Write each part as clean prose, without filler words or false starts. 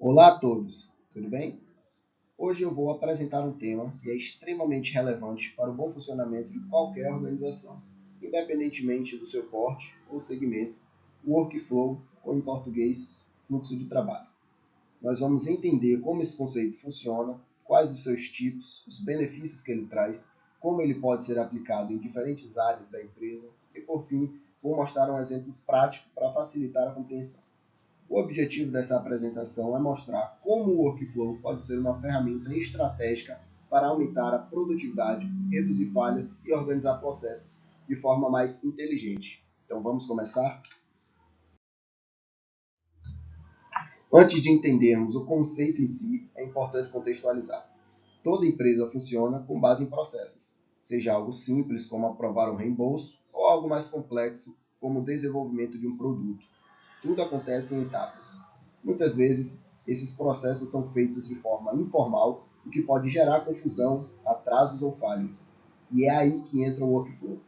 Olá a todos, tudo bem? Hoje eu vou apresentar um tema que é extremamente relevante para o bom funcionamento de qualquer organização, independentemente do seu porte ou segmento, o workflow, ou em português, fluxo de trabalho. Nós vamos entender como esse conceito funciona, quais os seus tipos, os benefícios que ele traz, como ele pode ser aplicado em diferentes áreas da empresa e, por fim, vou mostrar um exemplo prático para facilitar a compreensão. O objetivo dessa apresentação é mostrar como o workflow pode ser uma ferramenta estratégica para aumentar a produtividade, reduzir falhas e organizar processos de forma mais inteligente. Então vamos começar? Antes de entendermos o conceito em si, é importante contextualizar. Toda empresa funciona com base em processos, seja algo simples como aprovar um reembolso ou algo mais complexo como o desenvolvimento de um produto. Tudo acontece em etapas. Muitas vezes, esses processos são feitos de forma informal, o que pode gerar confusão, atrasos ou falhas. E é aí que entra o workflow.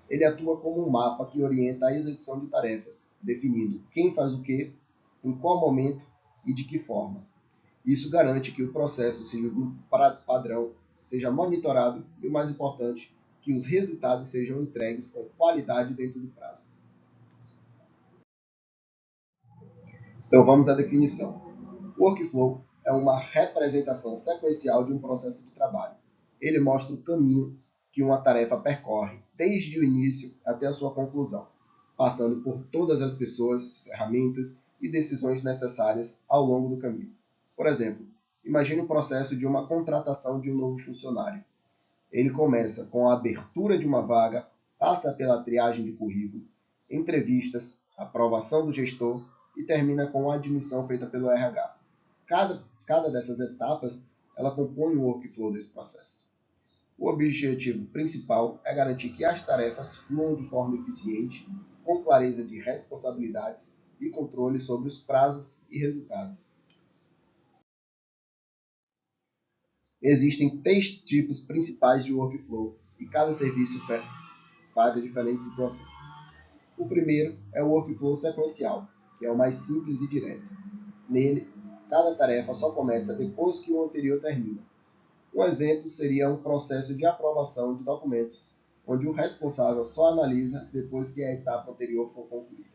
Ele atua como um mapa que orienta a execução de tarefas, definindo quem faz o quê, em qual momento e de que forma. Isso garante que o processo seja um padrão, seja monitorado e, o mais importante, que os resultados sejam entregues com qualidade dentro do prazo. Então vamos à definição. Workflow é uma representação sequencial de um processo de trabalho. Ele mostra o caminho que uma tarefa percorre, desde o início até a sua conclusão, passando por todas as pessoas, ferramentas e decisões necessárias ao longo do caminho. Por exemplo, imagine o processo de uma contratação de um novo funcionário. Ele começa com a abertura de uma vaga, passa pela triagem de currículos, entrevistas, aprovação do gestor e termina com a admissão feita pelo RH. Cada dessas etapas, ela compõe o workflow desse processo. O objetivo principal é garantir que as tarefas fluam de forma eficiente, com clareza de responsabilidades e controle sobre os prazos e resultados. Existem três tipos principais de workflow e cada serviço para diferentes situações. O primeiro é o workflow sequencial, que é o mais simples e direto. Nele, cada tarefa só começa depois que o anterior termina. Um exemplo seria um processo de aprovação de documentos, onde o responsável só analisa depois que a etapa anterior for concluída.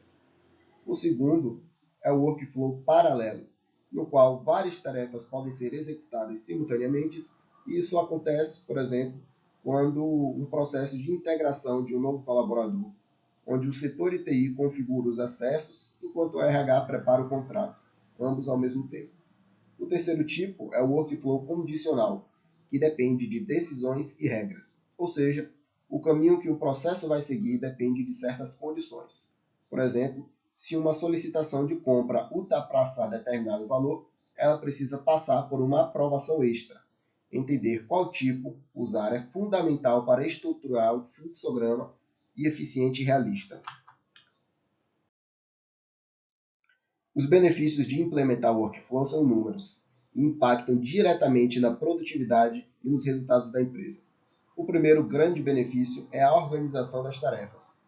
O segundo é o workflow paralelo, no qual várias tarefas podem ser executadas simultaneamente, e isso acontece, por exemplo, quando um processo de integração de um novo colaborador, onde o setor de TI configura os acessos, enquanto o RH prepara o contrato, ambos ao mesmo tempo. O terceiro tipo é o workflow condicional, que depende de decisões e regras, ou seja, o caminho que o processo vai seguir depende de certas condições. Por exemplo, se uma solicitação de compra ultrapassar determinado valor, ela precisa passar por uma aprovação extra. Entender qual tipo usar é fundamental para estruturar o fluxograma e eficiente e realista. Os benefícios de implementar o workflow são inúmeros e impactam diretamente na produtividade e nos resultados da empresa. O primeiro grande benefício é a organização das tarefas.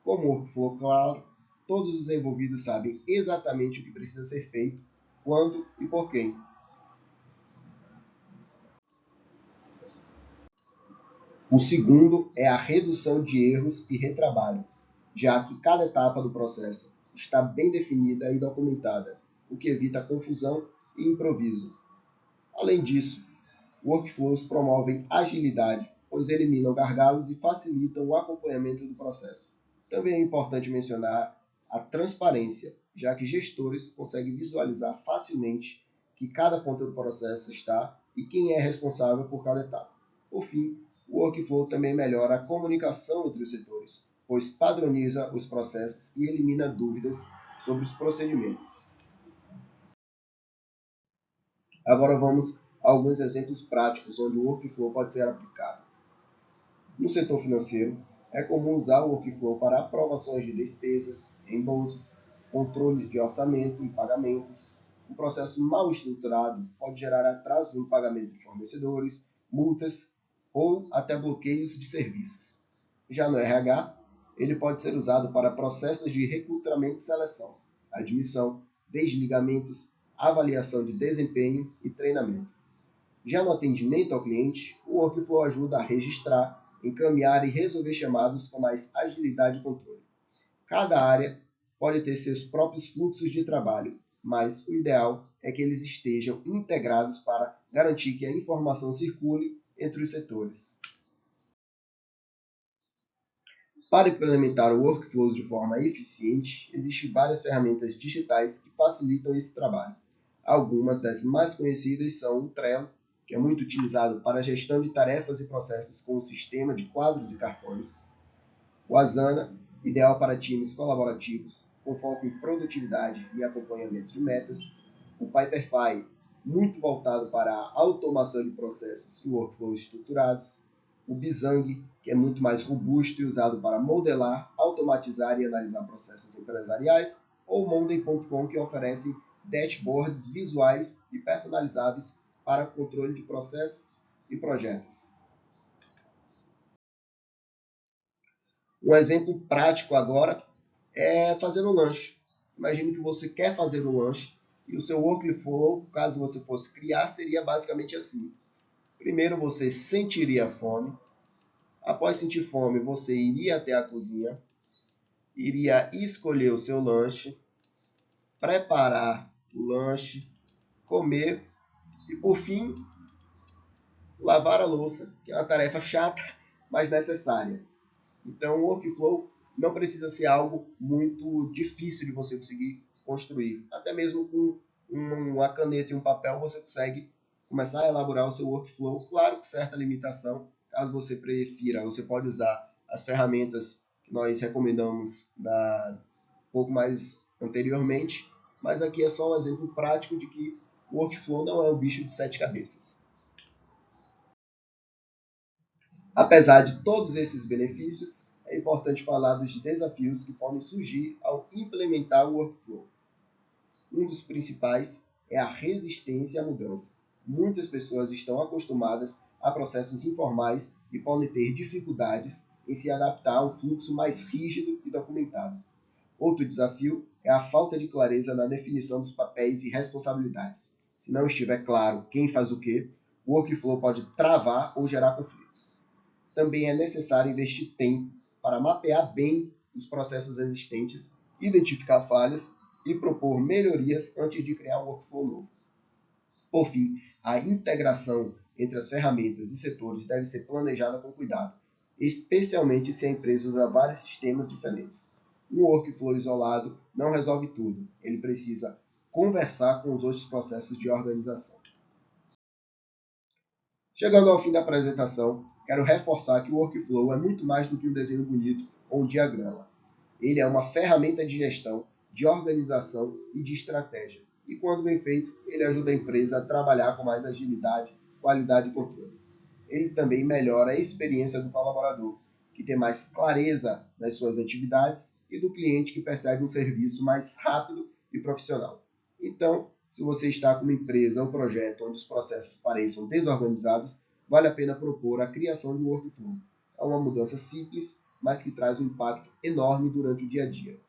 Com o workflow claro, todos os envolvidos sabem exatamente o que precisa ser feito, quando e por quem. O segundo é a redução de erros e retrabalho, já que cada etapa do processo está bem definida e documentada, o que evita confusão e improviso. Além disso, workflows promovem agilidade, pois eliminam gargalos e facilitam o acompanhamento do processo. Também é importante mencionar a transparência, já que gestores conseguem visualizar facilmente que cada ponto do processo está e quem é responsável por cada etapa. Por fim, o workflow também melhora a comunicação entre os setores, pois padroniza os processos e elimina dúvidas sobre os procedimentos. Agora vamos a alguns exemplos práticos onde o workflow pode ser aplicado. No setor financeiro, é comum usar o workflow para aprovações de despesas, reembolsos, controles de orçamento e pagamentos. Um processo mal estruturado pode gerar atrasos no pagamento de fornecedores, multas ou até bloqueios de serviços. Já no RH, ele pode ser usado para processos de recrutamento e seleção, admissão, desligamentos, avaliação de desempenho e treinamento. Já no atendimento ao cliente, o workflow ajuda a registrar, encaminhar e resolver chamados com mais agilidade e controle. Cada área pode ter seus próprios fluxos de trabalho, mas o ideal é que eles estejam integrados para garantir que a informação circule entre os setores. Para implementar o workflow de forma eficiente, existem várias ferramentas digitais que facilitam esse trabalho. Algumas das mais conhecidas são o Trello, que é muito utilizado para a gestão de tarefas e processos com o sistema de quadros e cartões. O Asana, ideal para times colaborativos, com foco em produtividade e acompanhamento de metas. O Pipefy, muito voltado para a automação de processos e workflows estruturados. O Bizang, que é muito mais robusto e usado para modelar, automatizar e analisar processos empresariais. Ou o Monday.com, que oferece dashboards visuais e personalizáveis para controle de processos e projetos. Um exemplo prático agora é fazer um lanche. Imagine que você quer fazer um lanche e o seu workflow, caso você fosse criar, seria basicamente assim. Primeiro você sentiria fome. Após sentir fome, você iria até a cozinha, iria escolher o seu lanche, preparar o lanche, comer e, por fim, lavar a louça, que é uma tarefa chata, mas necessária. Então, o workflow não precisa ser algo muito difícil de você conseguir construir. Até mesmo com uma caneta e um papel você consegue começar a elaborar o seu workflow. Claro, com certa limitação. Caso você prefira, você pode usar as ferramentas que nós recomendamos um pouco mais anteriormente. Mas aqui é só um exemplo prático de que o workflow não é um bicho de 7 cabeças. Apesar de todos esses benefícios, é importante falar dos desafios que podem surgir ao implementar o workflow. Um dos principais é a resistência à mudança. Muitas pessoas estão acostumadas a processos informais e podem ter dificuldades em se adaptar ao fluxo mais rígido e documentado. Outro desafio é a falta de clareza na definição dos papéis e responsabilidades. Se não estiver claro quem faz o quê, o workflow pode travar ou gerar conflitos. Também é necessário investir tempo para mapear bem os processos existentes, identificar falhas e propor melhorias antes de criar um workflow novo. Por fim, a integração entre as ferramentas e setores deve ser planejada com cuidado, especialmente se a empresa usa vários sistemas diferentes. Um workflow isolado não resolve tudo, ele precisa conversar com os outros processos de organização. Chegando ao fim da apresentação, quero reforçar que o workflow é muito mais do que um desenho bonito ou um diagrama. Ele é uma ferramenta de gestão, de organização e de estratégia. E quando bem feito, ele ajuda a empresa a trabalhar com mais agilidade, qualidade e controle. Ele também melhora a experiência do colaborador, que tem mais clareza nas suas atividades, e do cliente, que percebe um serviço mais rápido e profissional. Então, se você está com uma empresa ou projeto onde os processos pareçam desorganizados, vale a pena propor a criação de um workflow. É uma mudança simples, mas que traz um impacto enorme durante o dia a dia.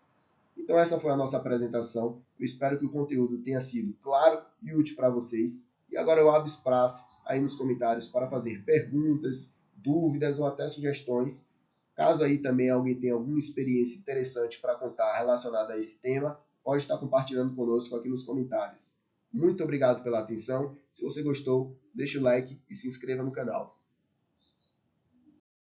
Então essa foi a nossa apresentação. Eu espero que o conteúdo tenha sido claro e útil para vocês. E agora eu abro espaço aí nos comentários para fazer perguntas, dúvidas ou até sugestões. Caso aí também alguém tenha alguma experiência interessante para contar relacionada a esse tema, pode estar compartilhando conosco aqui nos comentários. Muito obrigado pela atenção. Se você gostou, deixe o like e se inscreva no canal.